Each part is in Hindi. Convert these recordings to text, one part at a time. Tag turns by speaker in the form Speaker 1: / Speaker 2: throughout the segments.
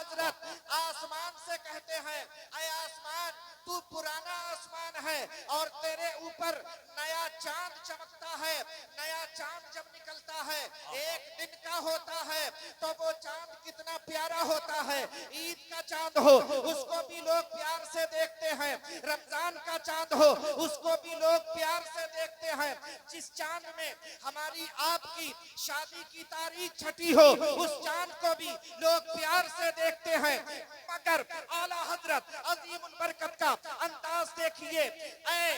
Speaker 1: हजरत आसमान से कहते हैं, ऐ आसमान तू पुराना आसमान है और तेरे ऊपर नया चांद चमकता है। नया चांद जब निकलता है, एक दिन का होता है, तो वो चांद कितना प्यारा होता है। ईद का चांद हो उसको भी लोग प्यार से देखते हैं, रमजान का चांद हो उसको भी लोग प्यार से देखते हैं। जिस चांद में हमारी आपकी शादी की तारीख छठी हो, उस चांद को भी लोग प्यार से देखते हैं। मगर आला हजरत अजीमुल बरकत का अंदाज देखिए। ऐ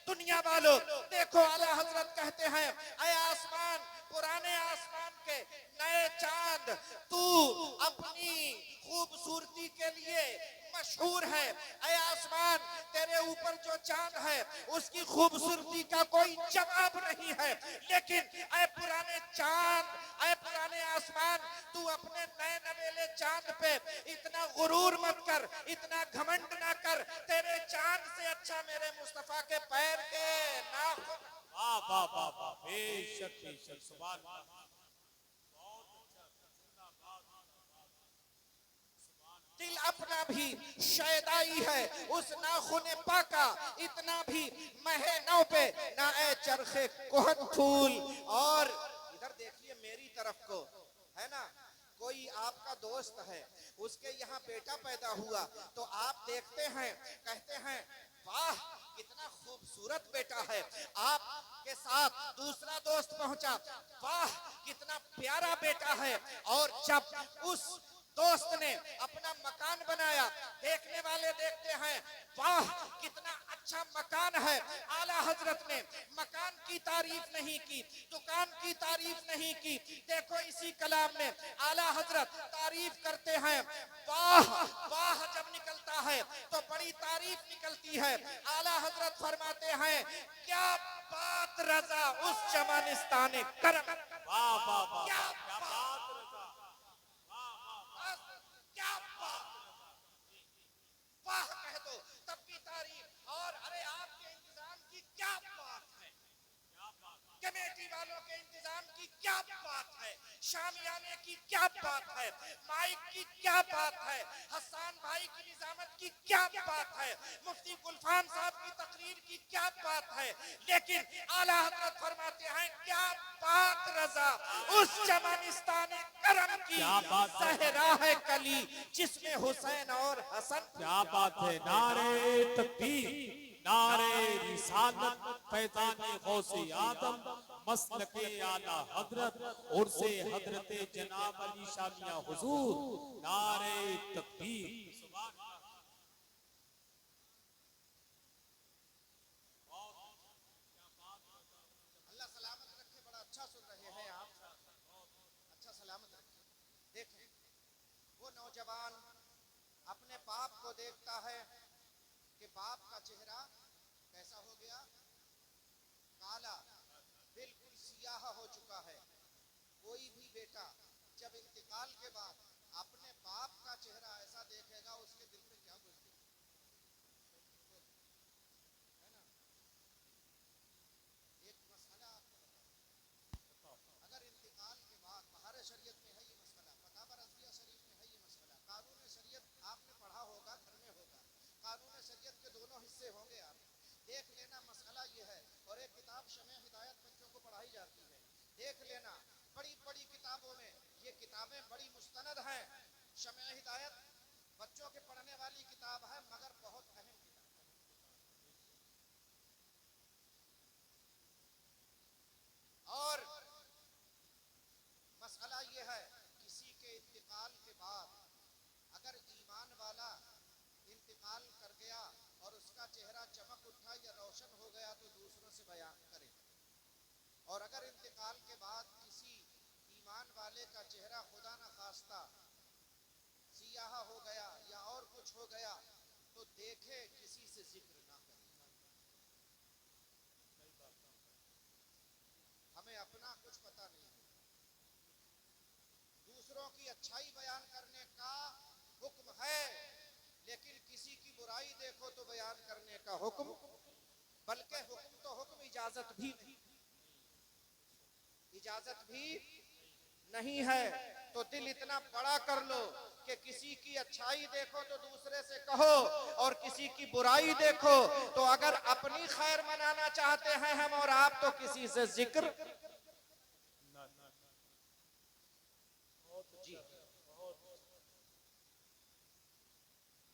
Speaker 1: दुनिया वालों देखो, आला हजरत कहते हैं, ऐ आसमान, पुराने आसमान के नए चांद, तू अपनी खूबसूरती के लिए मशहूर है। ऐ आसमान, तेरे ऊपर जो चांद है उसकी खूबसूरती का कोई जवाब नहीं है। लेकिन ऐ पुराने चांद, ऐ पुराने आसमान, तू अपने नए नवेले चांद पे इतना गुरूर मत कर, इतना घमंड ना कर। तेरे चांद से अच्छा मेरे मुस्तफा के पैर के नाखून।
Speaker 2: वाह वाह वाह वाह, बेशक बेशक, सुभान अल्लाह।
Speaker 1: दिल अपना भी शैदाई है उस नाखून पाका, इतना भी महे नौ पे ना ए चरखे कोहन फूल। और इधर देखिए मेरी तरफ को, है ना, कोई आपका दोस्त है, उसके यहाँ बेटा पैदा हुआ तो आप देखते हैं, कहते हैं वाह कितना खूबसूरत बेटा है। आपके साथ दूसरा दोस्त पहुंचा, वाह कितना प्यारा बेटा है। और जब उस दोस्त ने अपना मकान बनाया, देखने वाले देखते हैं वाह कितना अच्छा मकान है। आला हजरत ने मकान की तारीफ नहीं की, दुकान की तारीफ नहीं की। देखो इसी कलाम में आला हजरत तारीफ करते हैं, वाह वाह जब निकलता है तो बड़ी तारीफ निकलती है। आला हजरत फरमाते हैं, क्या बात रजा उस चमनिस्ताने करम।
Speaker 2: वाह वाह वाह,
Speaker 1: क्या
Speaker 2: क्या बात रजा,
Speaker 1: क्या बात, वाह कह दो तब भी तारीफ। और अरे आपके इंतजाम की क्या बात है, कमेटी वालों के इंतजाम की क्या बात है, शामियाने की क्या बात है, माइक की क्या बात है, हसन भाई की निजामत की क्या बात है, मुफ्ती गुलफाम साहब की तकरीर की क्या बात है। लेकिन आला हजरत फरमाते हैं, क्या बात रजा उस चमनिस्तान करम की, सहरा है कली जिसमें हुसैन और हसन।
Speaker 2: क्या बात है। नारे तकबीर, नारे रिसालत, फैज़ाने गौसे आदम, मसलके आला हजरत, उर्से हजरत जनाब अली शाह मियां हुजूर। नारे तकबीर, सुभान अल्लाह।
Speaker 1: अल्लाह सलामत रखे, बड़ा अच्छा सुन रहे हैं आप, अच्छा सलामत रखे। देखें वो नौजवान अपने बाप को देखता है कि बाप का चेहरा कैसा हो गया, काला, बिल्कुल सियाह हो चुका है। कोई भी बेटा जब इंतकाल के बाद अपने बाप का चेहरा ऐसा देखेगा, उसके दिल में क्या गुजरेगी, है ना। एक मसला आपको बताओ, अगर इंतकाल के बाद बहार शरीयत में है ये मसला, फतावा रज़िया शरीफ में है ये मसला, कानून शरीयत आपने पढ़ा होगा, घर में होगा, कानून शरीयत के दोनों हिस्से होंगे, आप देख लेना। मसला ये है, और एक किताब शमे हिदायत बच्चों को पढ़ाई जाती है, देख लेना। बड़ी बड़ी किताबों में ये किताबें बड़ी मुस्तनद हैं। शमे हिदायत बच्चों के पढ़ने वाली किताब है, मगर बहुत अहम किताब है। और मसला ये है, किसी के इंतकाल के बाद अगर ईमान वाला इंतकाल कर गया और उसका चेहरा चमक उठा या रोशन हो गया तो दूसरों से बयान करे, और अगर इंतकाल के बाद किसी ईमान वाले का चेहरा खुदा न खास्ता सियाह हो गया या और कुछ हो गया तो देखे, किसी से जिक्र ना करे। हमें अपना कुछ पता नहीं है, दूसरों की अच्छाई बयान करने का हुक्म है, लेकिन किसी की बुराई देखो तो बयान करने का हुक्म, बल्कि हुक्म तो हुक्म, इजाजत भी नहीं, इजाजत भी नहीं है। तो दिल इतना बड़ा कर लो कि किसी की अच्छाई देखो तो दूसरे से कहो और किसी की बुराई देखो तो अगर अपनी खैर मनाना चाहते हैं हम और आप तो किसी से जिक्र जी।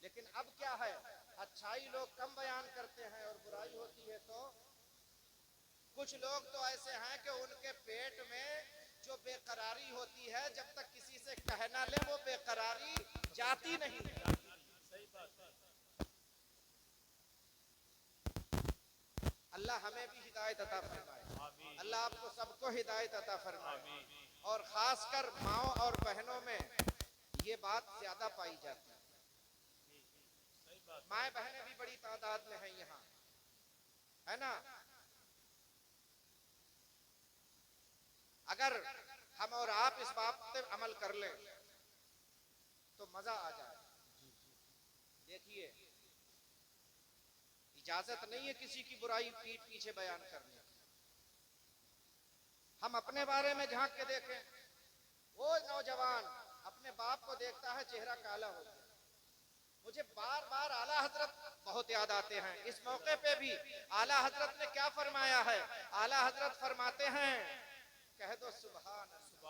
Speaker 1: लेकिन अब क्या है, अच्छाई लोग कम बयान करते हैं और बुराई होती है तो कुछ लोग तो ऐसे हैं कि उनके पेट में जो बेकरारी होती है जब तक किसी से कह ना ले वो बेकरारी जाती नहीं। अल्लाह हमें भी हिदायत अता फरमाए, अल्लाह आपको सबको हिदायत अता फरमाए। और खासकर माओ और बहनों में ये बात ज्यादा पाई जाती है। माए बहनें भी बड़ी तादाद में हैं यहाँ, है ना। अगर हम और आप इस बात पे अमल कर लें तो मजा आ जाए। देखिए, इजाजत नहीं है किसी की बुराई पीठ पीछे बयान करने। हम अपने बारे में झांक के देखें, वो नौजवान अपने बाप को देखता है चेहरा काला हो गया। मुझे बार बार आला हजरत बहुत याद आते हैं। इस मौके पे भी आला हजरत ने क्या फरमाया है। आला हजरत फरमाते हैं, कह दो सुभान अल्लाह,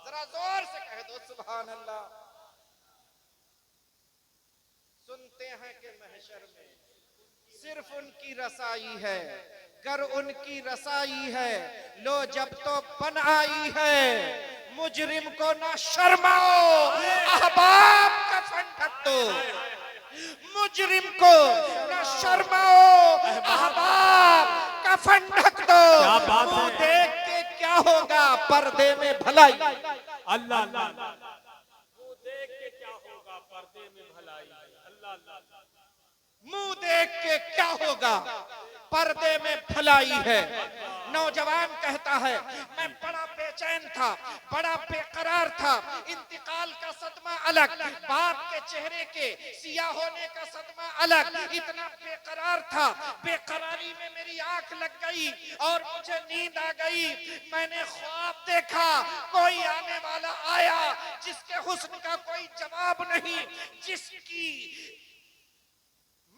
Speaker 1: जरा जोर से कह दो सुभान अल्लाह। सुनते हैं कि महशर में सिर्फ उनकी रसाई है, गर उनकी रसाई है, लो जब तो बन आई है, मुजरिम को ना शर्माओ, अहबाब का फन ढक दो। मुजरिम को ना शर्माओ, अहबाब का फन ढक दो। वो देख के क्या होगा, पर्दे में भलाई।
Speaker 2: अल्लाह अल्लाह, वो देख के क्या होगा, पर्दे में भलाई। अल्लाह अल्लाह,
Speaker 1: मुंह देख के क्या होगा, पर्दे में भलाई है। नौजवान कहता है, मैं बड़ा बेचैन था, बड़ा बेकरार था। इंतकाल का सदमा अलग, बाप के चेहरे के सिया होने का सदमा अलग। इतना बेकरार था, बेकरारी में मेरी आंख लग गई और मुझे नींद आ गई। मैंने ख्वाब देखा, कोई आने वाला आया जिसके हुस्न का कोई जवाब नहीं, जिसकी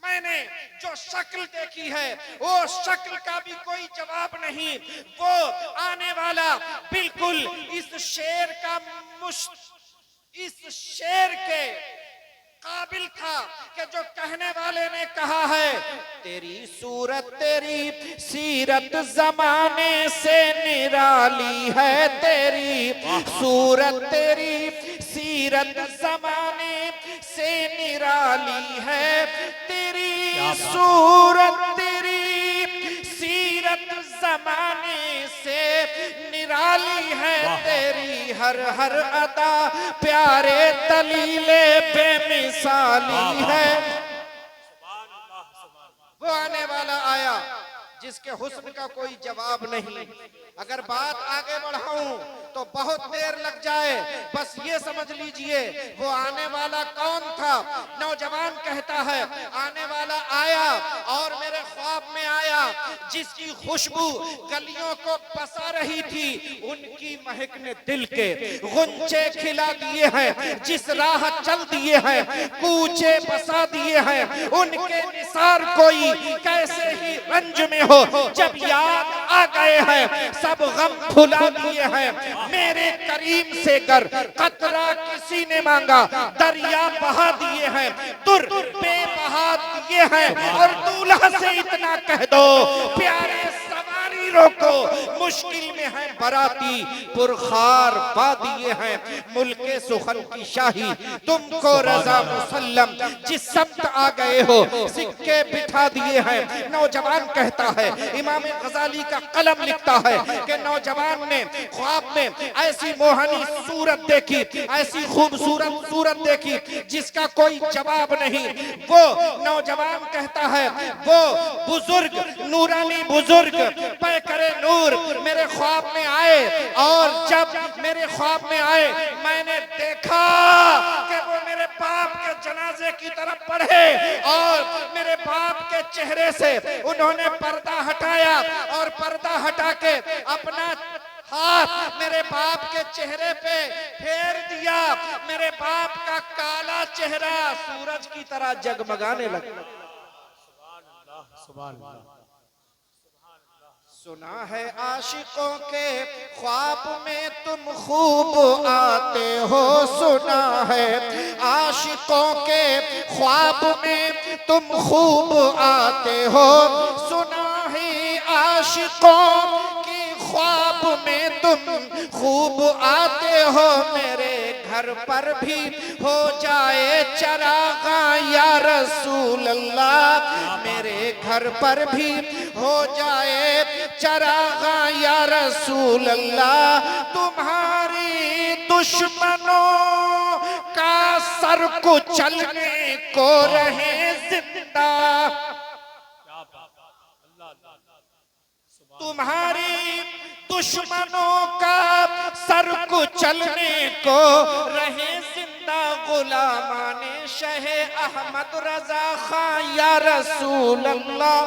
Speaker 1: मैंने जो शक्ल देखी है वो शक्ल का भी कोई जवाब नहीं। वो आने वाला बिल्कुल इस शेर का इस शेर के काबिल था कि जो कहने वाले ने कहा है, तेरी सूरत तेरी सीरत जमाने से निराली है, तेरी सूरत तेरी सीरत जमाने से निराली है, तेरी सूरत तेरी सीरत जमाने से निराली है, तेरी हर हर अदा प्यारे दलीले बेमिसाली है। वो आने वाला आया जिसके हुस्न का कोई जवाब नहीं। अगर बात आगे बढ़ाऊं तो बहुत देर लग जाए, बस ये समझ लीजिए वो आने वाला कौन था। नौजवान कहता है, आने वाला आया और मेरे ख्वाब में आया, जिसकी खुशबू गलियों को बसा रही थी, उनकी महक ने दिल के गुंचे खिला दिए हैं, जिस राह चल दिए हैं कूचे बसा दिए हैं, उनके निसार कोई कैसे ही रंज में हो, जब याद आ गए हैं सब गम भुला दिए हैं। मेरे करीम से गर कतरा किसी ने मांगा, दरिया बहा दिए हैं, दुर बेबहा दिए हैं, और दूल्हा से इतना कह दो, प्यारे सवारी रोको, मुश्किल में है बराती, पुरखार पा दिए हैं, मुल्के सुखन की शाही तुमको रजा मुसल्लम, जिस समत आ गए हो सिक्के बिठा दिए हैं। नौजवान कहता है, इमाम गजाली का कलम लिखता है कि नौजवान ने ख्वाब में ऐसी मोहनी सूरत देखी, ऐसी खूबसूरत सूरत देखी जिसका कोई जवाब नहीं। वो नौजवान कहता है, वो बुजुर्ग नूरानी बुजुर्ग पैकरे नूर मेरे ख्वाब में आए, और जब मेरे ख्वाब में आए मैंने देखा कि वो मेरे बाप के जनाजे की तरफ बढ़े, और मेरे बाप के चेहरे से उन्होंने पर्दा हटाया और पर्दा हटा के अपना हाथ मेरे बाप के चेहरे पे फेर दिया, मेरे बाप का काला चेहरा सूरज की तरह जगमगाने लगा।
Speaker 2: सुभान अल्लाह।
Speaker 1: सुना है आशिकों के ख्वाब में तुम खूब आते हो, सुना है आशिकों के ख्वाब में तुम खूब आते हो, सुना है आशिकों के ख्वाब में तुम खूब आते हो। मेरे घर पर भी हो जाए चरागा या रसूल अल्लाह, मेरे घर पर भी हो जाए चरागा या रसूल अल्लाह, तुम्हारी दुश्मनों का सर कुचलने को रहे जिंदा, तुम्हारी दुश्मनों का सर कुचलने को रहे जिंदा, गुलामाने शहे अहमद रजा खां या रसूल अल्लाह।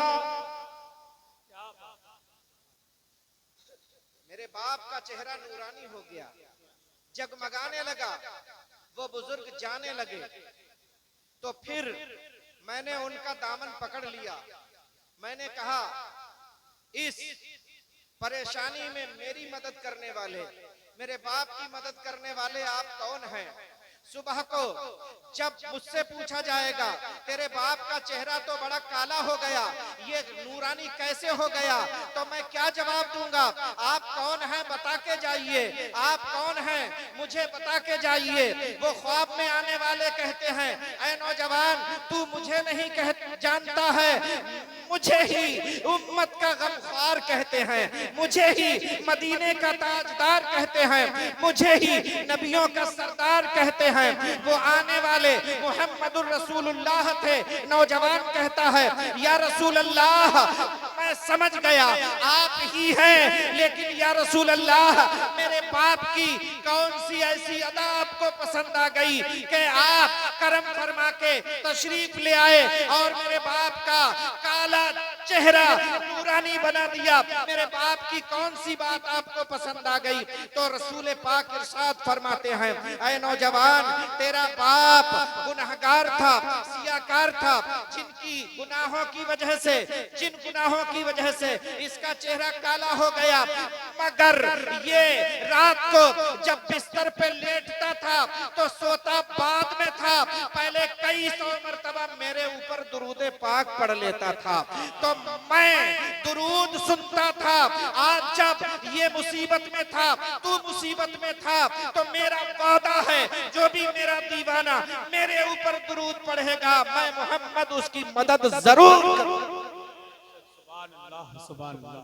Speaker 1: मेरे बाप का चेहरा नूरानी हो गया, जगमगाने लगा, वो बुजुर्ग जाने लगे। तो फिर मैंने उनका दामन पकड़ लिया, मैंने कहा इस परेशानी में मेरी मदद करने वाले, मेरे बाप की मदद करने वाले आप कौन हैं? सुबह को जब मुझसे पूछा जाएगा तेरे बाप का चेहरा तो बड़ा काला हो गया, ये नूरानी कैसे हो गया, तो मैं क्या जवाब दूंगा? आप कौन हैं बता के जाइए, आप कौन हैं मुझे बता के जाइए। वो ख्वाब में आने वाले कहते हैं, ऐ नौजवान तू मुझे नहीं जानता है, मुझे ही उम्मत का गमख्वार कहते हैं, मुझे ही मदीने का ताजदार कहते हैं, मुझे ही नबियों का सरदार कहते हैं। वो आने वाले मुहम्मदुर रसूलुल्लाह थे। नौजवान कहता है या रसूल अल्लाह मैं समझ गया आप ही हैं, लेकिन या रसूल अल्लाह मेरे बाप की कौन सी ऐसी अदा आपको पसंद आ गई कि आप करम फरमा के तशरीफ ले आए और मेरे बाप का काला चेहरा नूरानी बना दिया, मेरे बाप की कौन सी बात आपको पसंद आ गई? तो रसूल पाक इरशाद फरमाते हैं, ऐ नौजवान तेरा बाप गुनाहगार था, सियाकार था, जिनकी गुनाहों की वजह से, जिन गुनाहों की वजह से इसका चेहरा काला हो गया, मगर ये रात को जब बिस्तर पे लेटता था तो सोता बाद में था, पहले कई सौ मरतबा मेरे ऊपर दुरूद पाक पढ़ लेता था, तो मैं दुरूद सुनता था। आज जब ये मुसीबत में था, तू मुसीबत में था, तो मेरा वादा है जो भी मेरा दीवाना मेरे ऊपर दुरूद पढ़ेगा मैं मोहम्मद उसकी मदद जरूर करूंगा।
Speaker 2: सुभान अल्लाह, सुभान अल्लाह।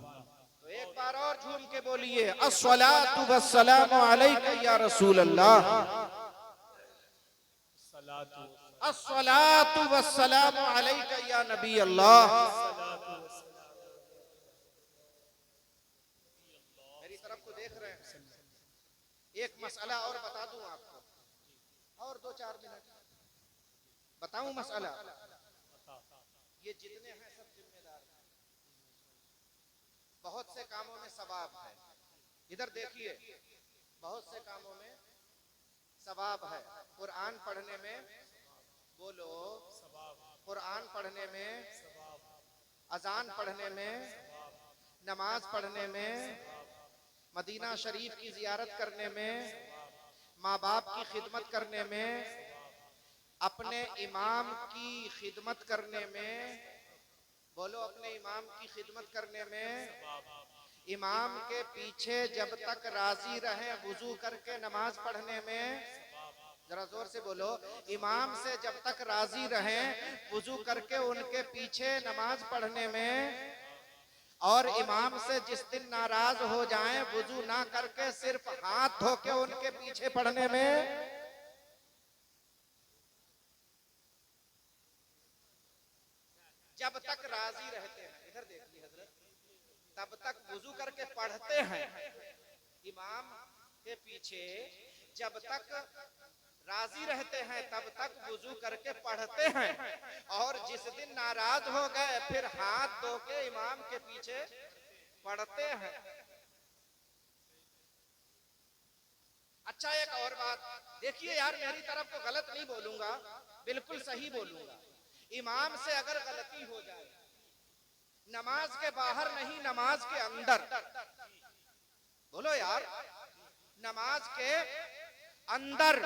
Speaker 1: तो एक बार और झूम के बोलिए अस्सलातु वस्सलामु अलैका या रसूल अल्लाह, अस्सलातु वस्सलामु अलैका या नबी अल्लाह। मेरी तरफ को देख रहे हैं। एक मसला और बता दूं आपको, और 2-4 मिनट बताऊं मसला। ये जितने हैं सब जिम्मेदार हैं, बहुत से कामों में सवाब है। इधर देखिए, बहुत से कामों में सवाब है। कुरान पढ़ने में, बोलो कुरान पढ़ने में, अजान पढ़ने में, नमाज पढ़ने में, मदीना शरीफ की जियारत करने में, माँ बाप की खिदमत करने में, अपने इमाम की खिदमत करने में, बोलो अपने इमाम की खिदमत करने में, इमाम के पीछे जब तक राजी रहे वुजू करके नमाज पढ़ने में, जरा जोर से बोलो, इमाम से जब तक राजी रहे वुजू करके उनके पीछे नमाज पढ़ने में, और इमाम से जिस दिन नाराज हो जाएं वुजू ना करके सिर्फ हाथ धो के उनके पीछे पढ़ने में, जब तक राजी रहते हैं, इधर देखिए हजरत, तब तक वुजू करके पढ़ते हैं इमाम के पीछे, जब तक राजी रहते हैं तब तक वुजू करके पढ़ते हैं, और जिस दिन नाराज हो गए फिर हाथ धो के इमाम के पीछे पढ़ते हैं। अच्छा एक और बात देखिए यार, मेरी तरफ को गलत नहीं बोलूंगा, बिल्कुल सही बोलूंगा। इमाम से अगर गलती हो जाए, नमाज के बाहर नहीं, नमाज के अंदर, बोलो यार, नमाज के अंदर,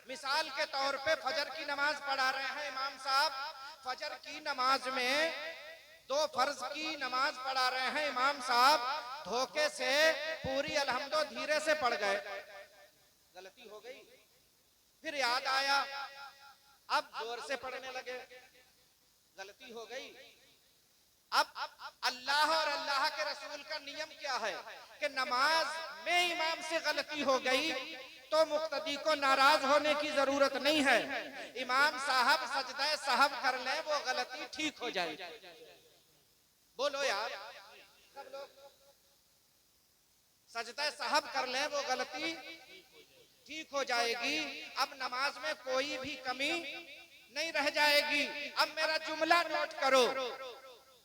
Speaker 1: मिसाल के तौर पे फजर की नमाज पढ़ा रहे हैं इमाम साहब, फजर की नमाज में 2 फर्ज की नमाज पढ़ा रहे हैं इमाम साहब, धोखे से पूरी अलहम्दो धीरे से पढ़ गए, गलती हो गई, फिर याद आया, अब जोर से पढ़ने लगे, गलती हो गई। अब अल्लाह और अल्लाह के रसूल का नियम क्या है कि नमाज में इमाम से गलती हो गई तो मुक्तदी को नाराज होने की जरूरत नहीं है, इमाम साहब सजदा सहव कर ले, वो गलती ठीक हो जाएगी। बोलो यार, सब लोग सजदा सहव कर ले, वो गलती ठीक हो जाएगी। अब नमाज में कोई भी कमी नहीं रह जाएगी। अब मेरा जुमला नोट करो,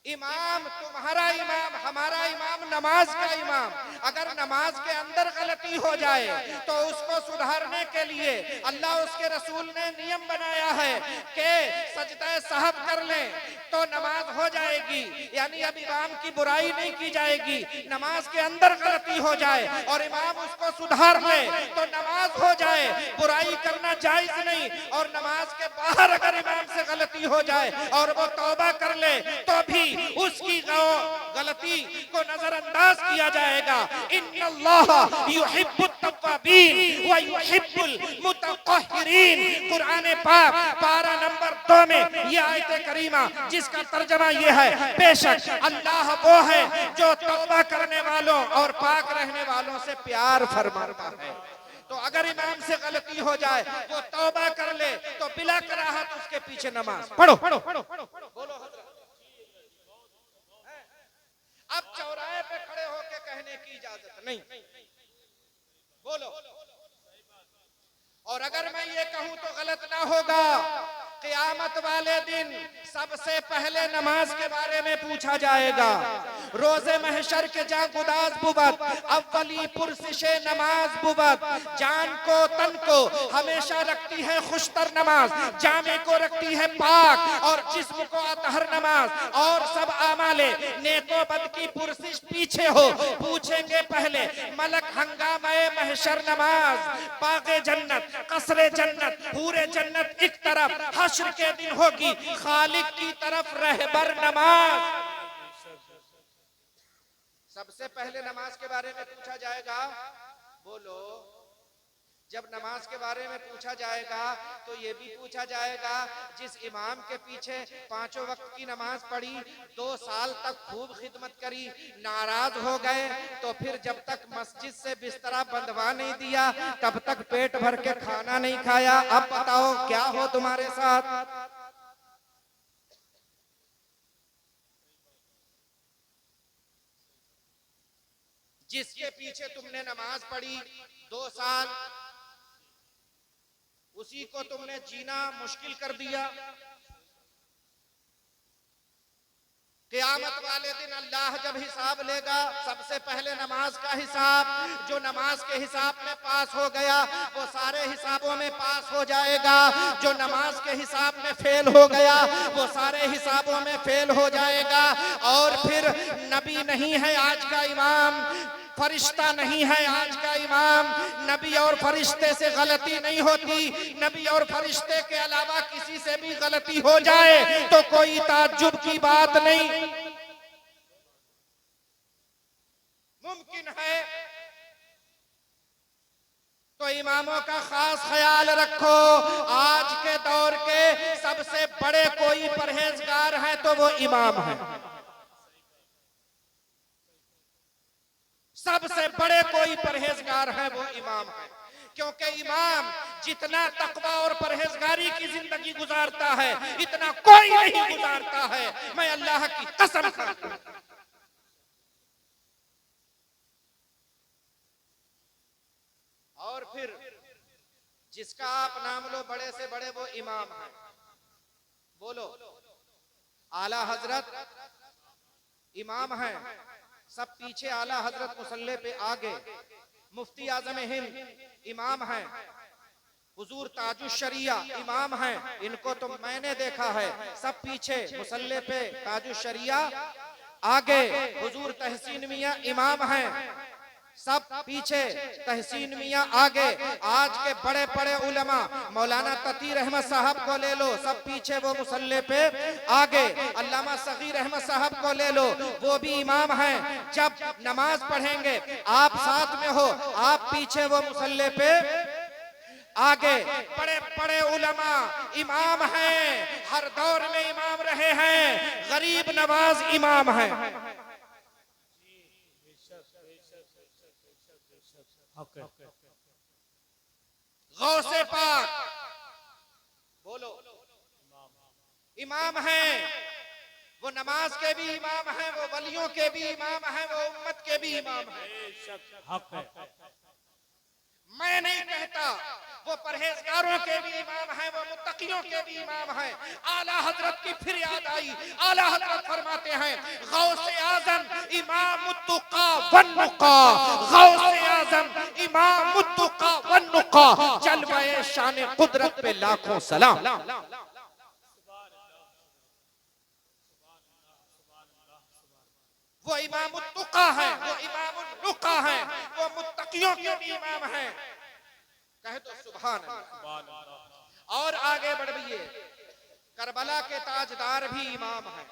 Speaker 1: इमाम तुम्हारा इमाम, हमारा इमाम, नमाज का इमाम, अगर नमाज के अंदर गलती हो जाए तो उसको सुधारने के लिए अल्लाह उसके रसूल ने नियम बनाया है कि सजदा सहव कर लें तो नमाज हो जाएगी। यानी अब इमाम की बुराई नहीं की जाएगी, नमाज के अंदर गलती हो जाए और इमाम उसको सुधार ले तो नमाज हो जाए, बुराई करना जायज नहीं। और नमाज के बाहर अगर इमाम से गलती हो जाए और वो तौबा कर ले तो भी उसकी गलती को नजरअंदाज किया जाएगा। इन्नल्लाह युहिब्बुत तव्वाबीन व युहिब्बुल मुतत्तहिरीन, कुरान पाक पारा नंबर 2 में यह आयत करीमा जिसका तर्जमा यह है, बेशक अल्लाह वो है जो तौबा करने वालों और पाक रहने वालों से प्यार फरमाता है। तो अगर इमाम से गलती हो जाए, वो तौबा कर ले तो बिला कराहत उसके पीछे नमाज पढ़ो। बोलो हजरत, अब चौराहे पे खड़े होके कहने की इजाजत नहीं। बोलो, और अगर मैं ये कहूं तो गलत ना होगा, क़यामत वाले दिन सबसे पहले नमाज के बारे में पूछा जाएगा। रोज़े महशर के जा गुदाज बुबत, अव्वली पुरसिशे नमाज बुबत, जान को तन को हमेशा रखती है खुशतर नमाज, जामे को रखती है पाक और जिस्म को अतहर नमाज, और सब आमाले नेको बद की पुरसिश पीछे हो। पूछेंगे पहले मलक हंगामे महशर नमाज, बागे जन्नत, कसरे जन्नत, पूरे जन्नत एक तरफ, हश्र के दिन होगी खालिक की तरफ रहबर नमाज। सबसे पहले नमाज के बारे में पूछा जाएगा। बोलो, जब नमाज के बारे में पूछा जाएगा तो ये भी पूछा जाएगा, जिस इमाम के पीछे 5 वक्त की नमाज पढ़ी, 2 साल तक खूब खिदमत करी, नाराज हो गए तो फिर जब तक मस्जिद से बिस्तरा बंधवा नहीं दिया तब तक पेट भर के खाना नहीं खाया। अब बताओ क्या हो तुम्हारे साथ? जिसके पीछे तुमने नमाज पढ़ी 2 साल, उसी को तुमने जीना मुश्किल कर दिया। क़यामत वाले दिन अल्लाह जब हिसाब लेगा, सबसे पहले नमाज का हिसाब, जो नमाज के हिसाब में पास हो गया वो सारे हिसाबों में पास हो जाएगा, जो नमाज के हिसाब में फेल हो गया वो सारे हिसाबों में फेल हो जाएगा। और फिर नबी नहीं है आज का इमाम, फरिश्ता नहीं है आज का इमाम, नबी और फरिश्ते से गलती नहीं होती, नबी और फरिश्ते के अलावा किसी से भी गलती हो जाए तो कोई ताज्जुब की बात नहीं, मुमकिन है। तो इमामों का खास ख्याल रखो। आज के दौर के सबसे बड़े कोई परहेजगार है तो वो इमाम है, सबसे बड़े कोई परहेजगार है वो इमाम है। क्योंकि इमाम जितना तकवा और परहेजगारी की जिंदगी गुजारता है इतना कोई नहीं गुजारता है, मैं अल्लाह की कसम खाता हूं। और फिर जिसका आप नाम लो बड़े से बड़े, वो इमाम है। बोलो, आला हजरत इमाम है, सब पीछे आला हजरत मुसल्ले पे आगे, मुफ्ती आजम हिंद इमाम हैं, हुजूर ताजुश शरिया इमाम हैं, इनको तो मैंने देखा है, सब पीछे मुसल्ले पे ताजुश शरिया, आगे हुजूर तहसीन मियां इमाम हैं, सब पीछे तहसीन मियां आगे। आज के बड़े बड़े उलमा मौलाना तकीर अहमद साहब को ले लो, सब पीछे वो मुसल्ले पे आगे। अल्लामा सगीर अहमद साहब को ले लो, वो भी इमाम हैं। जब नमाज पढ़ेंगे आप साथ में हो, आप पीछे वो मुसल्ले पे आगे। बड़े बड़े उलमा इमाम हैं, हर दौर में इमाम रहे हैं, गरीब नवाज इमाम हैं। गौसे पाक बोलो इमाम हैं, वो नमाज के भी इमाम हैं, वो वलियों के भी इमाम हैं, वो उम्मत के भी इमाम हैं। मैं नहीं कहता, वो परहेजगारों के भी इमाम हैं, वो मुत्तकियों के भी इमाम हैं। आला हजरत की फिर याद आई, आला हजरत फरमाते हैं गौसे आजम इमाम तुका वन्नुका, गौसे आजम इमाम तुका वन्नुका, जलवाए शान कुदरत पे लाखों सलाम। वो इमाम तुका है, वो इमाम नुका है, वो मुत्तकियों के भी इमाम हैं। कहे तो सुभान अल्लाह। और आगे बढ़िए, करबला के ताजदार भी इमाम हैं।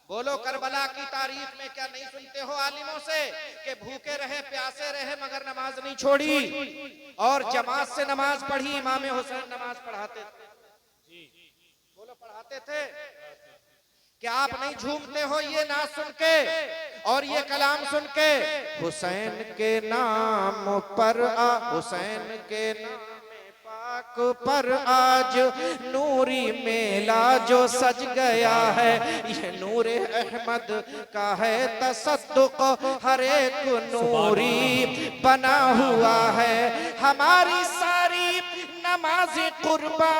Speaker 1: बोलो करबला की तारीख में क्या नहीं सुनते हो आलिमों से कि भूखे रहे प्यासे रहे मगर नमाज नहीं छोड़ी, और जमात से नमाज पढ़ी। इमाम हुसैन नमाज पढ़ाते थे, बोलो पढ़ाते थे। क्या आप नहीं झूमते हो ये नाम सुन के और ये कलाम सुन के? हुसैन के नाम पर हुसैन के नाम पाक पर आज नूरी मेला जो सज गया है, ये नूर अहमद का है तसद्दुक, हर एक नूरी बना हुआ है। हमारी सारी नमाज कुर्बा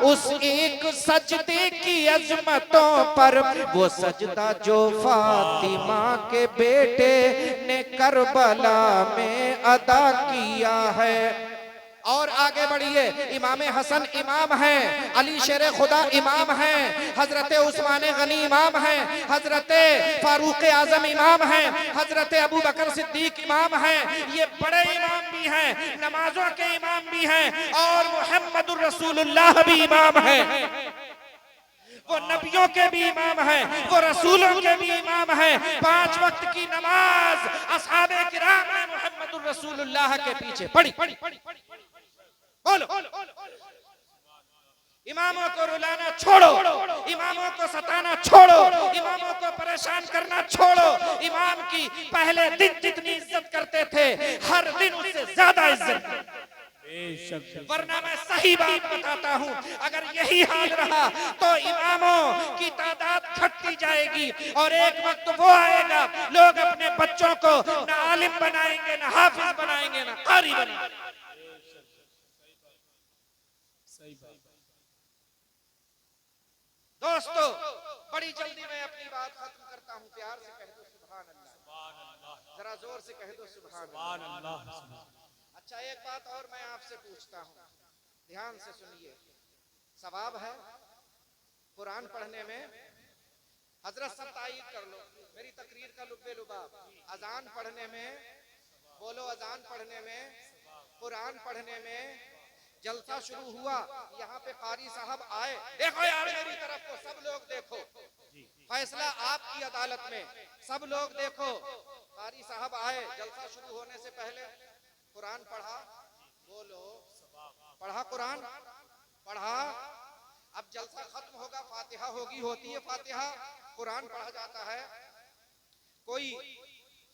Speaker 1: उस एक सजदे की अजमतों पर, वो सजदा जो फातिमा के बेटे ने करबला में अदा किया है। और आगे बढ़िए, इमाम हसन इमाम हैं, अली शेर खुदा इमाम हैं, हजरत उस्मान गनी इमाम हैं, हजरत फारूक आजम इमाम हैं, हजरत अबू बकर सिद्दीक इमाम हैं। ये बड़े इमाम भी हैं, नमाजों के इमाम भी हैं, और मुहम्मदुर रसूलुल्लाह भी इमाम हैं। वो नबियों के भी इमाम हैं, वो रसूलों के भी इमाम हैं। 5 वक्त की नमाज असहाबे किराम ने मुहम्मदुर रसूलुल्लाह के पीछे पढ़ी। बोलो इमामों को रुलाना छोड़ो, इमामों को सताना छोड़ो, इमामों को परेशान करना छोड़ो। इमाम की पहले दिन जितनी इज्जत करते थे, हर दिन उससे ज्यादा इज्जत। वरना मैं सही बात बताता हूँ, अगर यही हाल रहा तो इमामों की तादाद घटती जाएगी, और एक वक्त वो आएगा लोग अपने बच्चों को ना आलिम बनाएंगे, ना हाफिज बनाएंगे, ना कारी बनाएंगे। दोस्तों बड़ी जल्दी मैं अपनी बात खत्म करता हूँ, प्यार से कह दो सुभान अल्लाह, जरा जोर से कह दो सुभान अल्लाह। अच्छा एक बात और मैं आपसे पूछता हूँ, ध्यान से सुनिए, सवाब है कुरान पढ़ने में? हजरत सब तायीद कर लो मेरी तकरीर का लुब्बे लुबाब। अजान पढ़ने में, बोलो अजान पढ़ने में, कुरान पढ़ने में, जलसा शुरू हुआ, यहाँ पे कारी साहब आए, देखो यार मेरी तरफ को सब लोग देखो, फैसला आपकी अदालत में, सब लोग देखो। कारी साहब आए, जलसा शुरू होने से पहले कुरान पढ़ा, बोलो पढ़ा, कुरान पढ़ा। अब जलसा खत्म होगा, फातिहा होगी, होती है फातिहा, कुरान पढ़ा जाता है। कोई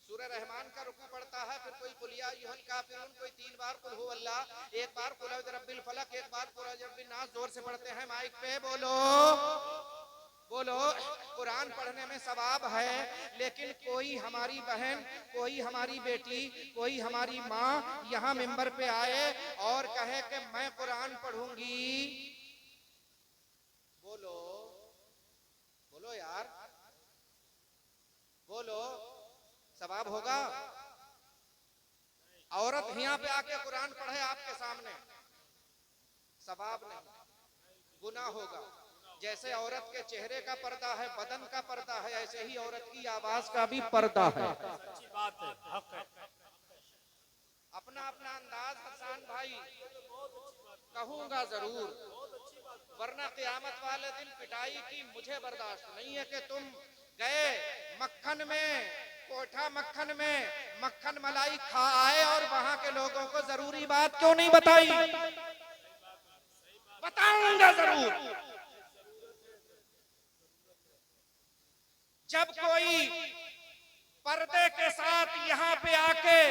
Speaker 1: सूरह रहमान का रुकू पढ़ता है, फिर कोई कुल या अय्युहल काफिरून, कोई 3 बार कुल हु अल्लाह, एक बार कुल औज़ बिरब्बिल फलक, एक बार कुल औज़ बिरब्बिन नास। जोर से पढ़ते हैं माइक पे, बोलो बोलो। कुरान पढ़ने में सवाब है, लेकिन कोई हमारी बहन, कोई हमारी बेटी, कोई हमारी माँ यहाँ मिंबर पे आए और कहे कि मैं कुरान पढ़ूंगी, बोलो बोलो यार, बोलो सवाब होगा? औरत यहाँ पे आके कुरान पढ़े आपके सामने, सवाब नहीं, गुनाह होगा। जैसे औरत के चेहरे का पर्दा है, बदन का पर्दा है, ऐसे ही औरत की आवाज का भी पर्दा है।
Speaker 2: अच्छी बात है, हक है।
Speaker 1: अपना अपना अंदाज हसन भाई कहूंगा जरूर, वरना क़यामत वाले दिन पिटाई की मुझे बर्दाश्त नहीं है कि तुम गए मक्खन में, कोठा मक्खन में मक्खन मलाई खा आए और वहां के लोगों को जरूरी बात क्यों नहीं बताई। बताऊंगा जरूर। जब कोई पर्दे के साथ यहाँ पे आके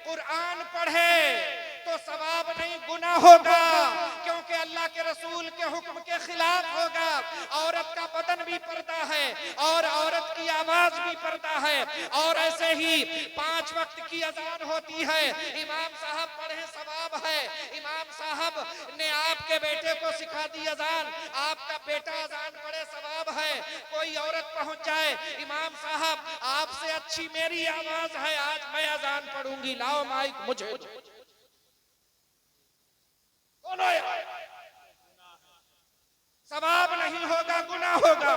Speaker 1: कुरान पढ़े तो सवाब नहीं, गुनाह होगा, क्योंकि अल्लाह के रसूल के हुक्म के खिलाफ होगा। औरत का बदन भी पर्दा है और औरत की आवाज भी पर्दा है। और ऐसे ही 5 वक्त की अजान होती है, इमाम साहब पढ़े सवाब है। इमाम साहब ने आपके बेटे को सिखा दी अजान, आपका बेटा अजान पढ़े सवाब है। कोई औरत पहुंच जाए, इमाम साहब आपसे अच्छी मेरी आवाज है, आज मैं अजान पढ़ूंगी, लाओ माइक मुझे। सवाब नहीं होगा, गुनाह होगा।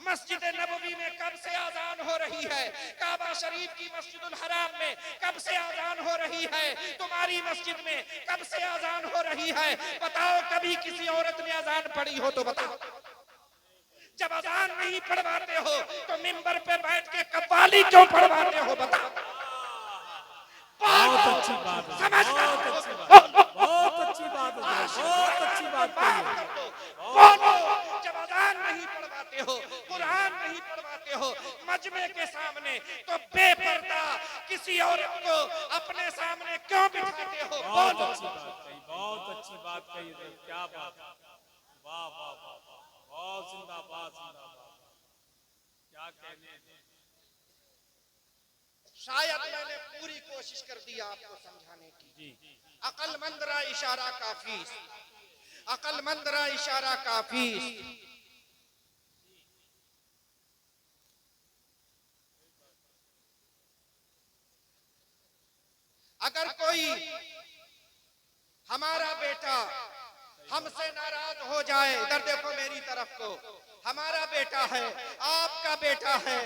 Speaker 1: मस्जिद नबवी में कब से आजान हो रही है, काबा शरीफ की मस्जिदुल हराम में कब से आजान हो रही है, तुम्हारी मस्जिद में कब से आजान हो रही है। बताओ कभी किसी औरत ने आजान पढ़ी हो तो बताओ। जब आजान नहीं पढ़वाते हो तो मिंबर पे बैठ के कव्वाली क्यों पढ़वाते हो, बताओ।
Speaker 2: बहुत अच्छी बात है,
Speaker 1: समझना,
Speaker 2: बहुत अच्छी बात है, बहुत अच्छी बात है।
Speaker 1: जब अजान नहीं पढ़वाते हो, कुरान नहीं पढ़वाते हो मजमे के सामने, तो बेपर्दा किसी औरत को अपने सामने क्यों बिठाते हो।
Speaker 2: बहुत अच्छी बात कही, बहुत अच्छी बात कही, क्या बात, वाह वाह वाह, बहुत जिंदाबाद जिंदाबाद, क्या कहने।
Speaker 1: शायद मैंने पूरी कोशिश कर दी आपको समझाने की। अक्लमंद रा इशारा काफी, अक्लमंद रा इशारा काफी। अगर कोई हमारा बेटा हमसे नाराज हो जाए, इधर देखो मेरी तरफ को, हमारा बेटा है, आपका बेटा है,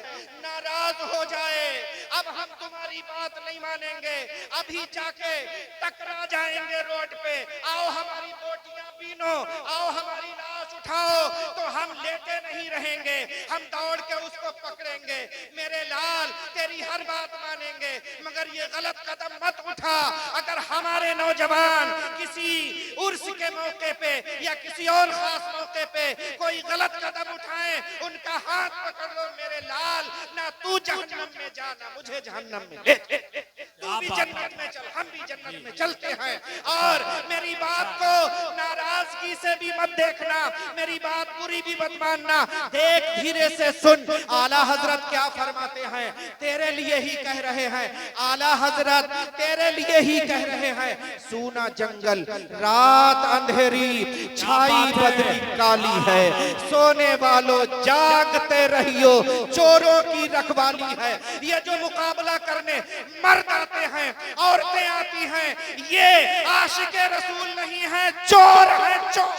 Speaker 1: नाराज हो जाए, अब हम तुम्हारी बात नहीं मानेंगे, अभी जाके टकरा जाएंगे रोड पे, आओ हमारी बोटियां बीनो, आओ हमारी लाश उठाओ, तो हम लेटे नहीं रहेंगे, हम दौड़ के उसको पकड़ेंगे। मेरे लाल तेरी हर बात मानेंगे, मगर ये गलत कदम मत उठा। अगर हमारे नौजवान किसी उर्स के मौके पे या किसी और खास मौके पे कोई गलत कदम उठाए, उनका हाथ पकड़ लो मेरे लाल, ना तू जहन्नम में जा ना मुझे जहन्नम में ले। तू भी जन्नत में चल, हम भी जन्नत में चलते हैं। और मेरी बात को नाराजगी से भी मत देखना, मेरी बात बुरी भी मत मानना, देख धीरे से सुन। आला हजरत क्या फरमाते हैं, तेरे लिए ही कह रहे हैं, आला हजरत तेरे लिए ही कह रहे हैं। सूना जंगल रात अंधेरी, छाई बदरी काली है, सोने वालों जागते रहियो, चोरों की रखवाली है। ये जो मुकाबला करने मर्द आते हैं, औरतें आती हैं, ये आशिके रसूल नहीं है, चोर है, चोर।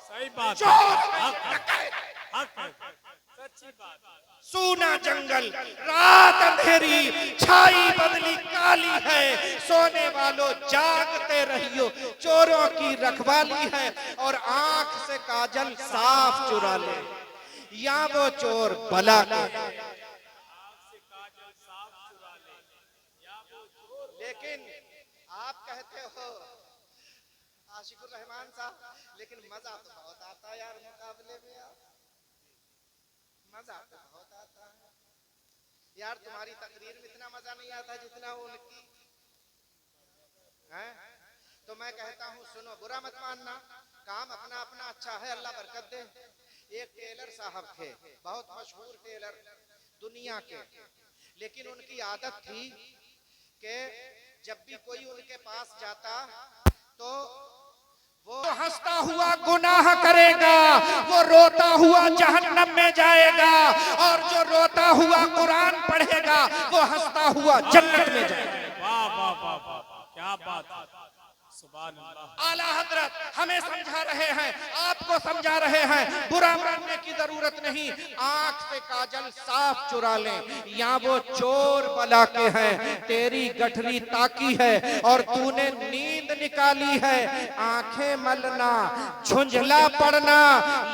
Speaker 2: सही बात,
Speaker 1: चोर
Speaker 2: सच्ची बात।
Speaker 1: सूना जंगल रात अंधेरी, छाई बदली काली है, सोने वालों जागते रहियो, चोरों की रखवाली है। और आंख से काजल साफ चुरा ले, या वो चोर भला के। लेकिन आप कहते हो आशिकुर रहमान साहब, लेकिन मजा तो बहुत आता है यार मुकाबले में, यार मजा तो बहुत आता है यार। तुम्हारी तकरीर में इतना मजा नहीं आता जितना उनकी है। तो मैं कहता हूँ सुनो, बुरा मत मानना, काम अपना अपना अच्छा है, अल्लाह बरकत दे। एक टेलर साहब थे, बहुत मशहूर टेलर दुनिया के, लेकिन उनकी आदत थी कि जब भी कोई उनके पास जाता तो वो हंसता हुआ गुनाह करेगा, वो रोता हुआ जहन्नम में जाएगा, और जो रोता हुआ कुरान पढ़ेगा वो हंसता हुआ जन्नत में जाएगा।
Speaker 2: वाह वाह वाह। क्या बात है, सुभान अल्लाह।
Speaker 1: आला हजरत हमें समझा रहे हैं, आपको समझा रहे हैं, बुरा मानने की जरूरत नहीं। आंख से काजल साफ चुरा लें, या वो चोर बला के हैं, तेरी गठरी ताकी है और तूने नींद निकाली है। आंखें मलना, झुंझला पड़ना,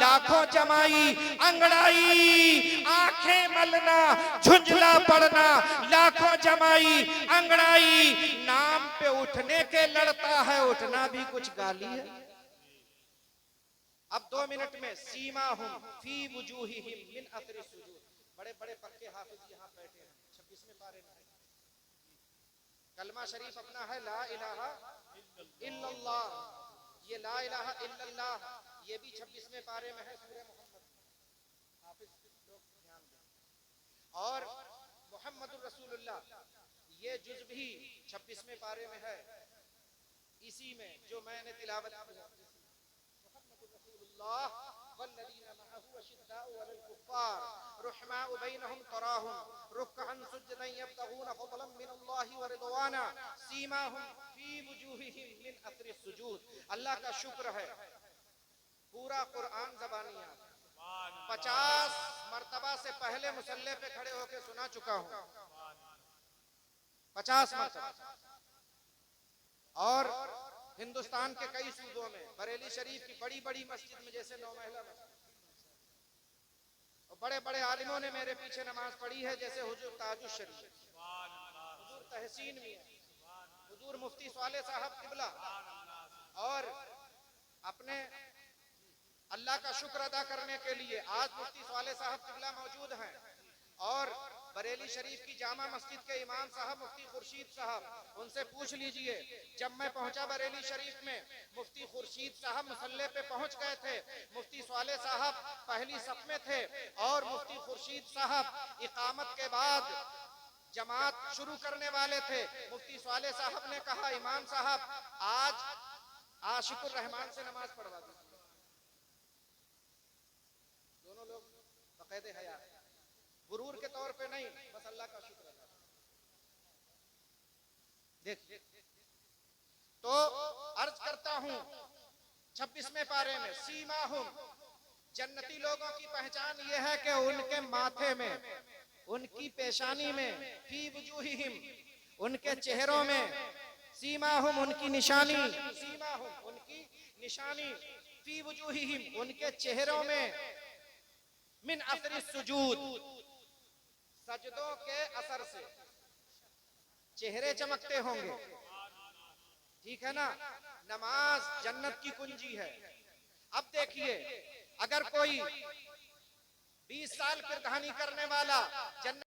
Speaker 1: लाखों जमाई अंगड़ाई। आंखें मलना, झुंझला पड़ना, लाखों जमाई अंगड़ाई। नाम पे उठने के लड़ता है, उठना भी कुछ गाली है। अब 2 मिनट में सीमा हुम फी वुजूहिहिम मिन अथरी सुजूद। बड़े बड़े पक्के हाफिज यहाँ बैठे हैं, 26वें पारे में है। कलमा शरीफ अपना है ला इलाहा इल्लल्लाह। ये ला इलाहा इल्लल्लाह ये भी 26वें पारे में है सूरह मोहम्मद। हाफिज लोग ध्यान दें। और मोहम्मदुर रसूलुल्लाह ये जुज भी 26वें पारे में है। इसी में जो मैंने तिलावत की है, मोहम्मदुर रसूलुल्लाह वल्लज़ीना मअहू अशिद्दाउ अलल कुफ्फार रुहमाउ बैनहुम तराहुम रुक्अन सुज्जदन यब्तगून फज़लन मिनल्लाहि व रिज़वाना सीमाहुम फी वुजूहिहिम मिन अथरि सुजूद। अल्लाह का शुक्र है, पूरा कुरान ज़बानी 50 मर्तबा से पहले मुसल्ले पे खड़े होकर सुना चुका हूं, 50 मर्तबा। और हिंदुस्तान के कई सूबों में बरेली शरीफ की बड़ी बड़ी मस्जिद में, जैसे 9 महिला मस्जिद, और बड़े बड़े आलिमों ने मेरे पीछे नमाज पढ़ी है, जैसे हुजूर ताजुश शरीफ, हुजूर तहसीन मियां, हुजूर मुफ्ती स्वाले साहब किबला। और अपने अल्लाह का शुक्र अदा करने के लिए आज मुफ्ती स्वाले साहब किबला मौजूद हैं। और बरेली शरीफ की जामा मस्जिद के इमाम साहब मुफ्ती खुर्शीद साहब, उनसे पूछ लीजिए, जब मैं पहुंचा बरेली शरीफ में, मुफ्ती खुर्शीद साहब मुसल्ले पे पहुंच गए थे, मुफ्ती स्वाले साहब पहली सफ में थे, और मुफ्ती खुर्शीद साहब इकामत के बाद जमात शुरू करने वाले थे। मुफ्ती स्वाले साहब ने कहा, इमाम साहब आज आशिकुर रहमान से नमाज पढ़वा दीजिए। दोनों लोग बकायदे हया, गुरूर के तौर पे नहीं, बस अल्लाह का शुक्र अदा। देख तो अर्ज करता हूं 26वें पारे में सीमा हुम, जन्नती लोगों की पहचान यह है कि उनके माथे में, उनकी पेशानी में, फी वुजूहिहिम उनके चेहरों में, सीमा हुम उनकी निशानी, सीमा हुम उनकी निशानी, फी वुजूहिहिम उनके चेहरों में, मिन अथरी सुजूद सजदों के असर से चेहरे चमकते होंगे। ठीक है ना, नमाज जन्नत की कुंजी है। अब देखिए, अगर कोई 20 साल प्रधानी करने वाला जन्नत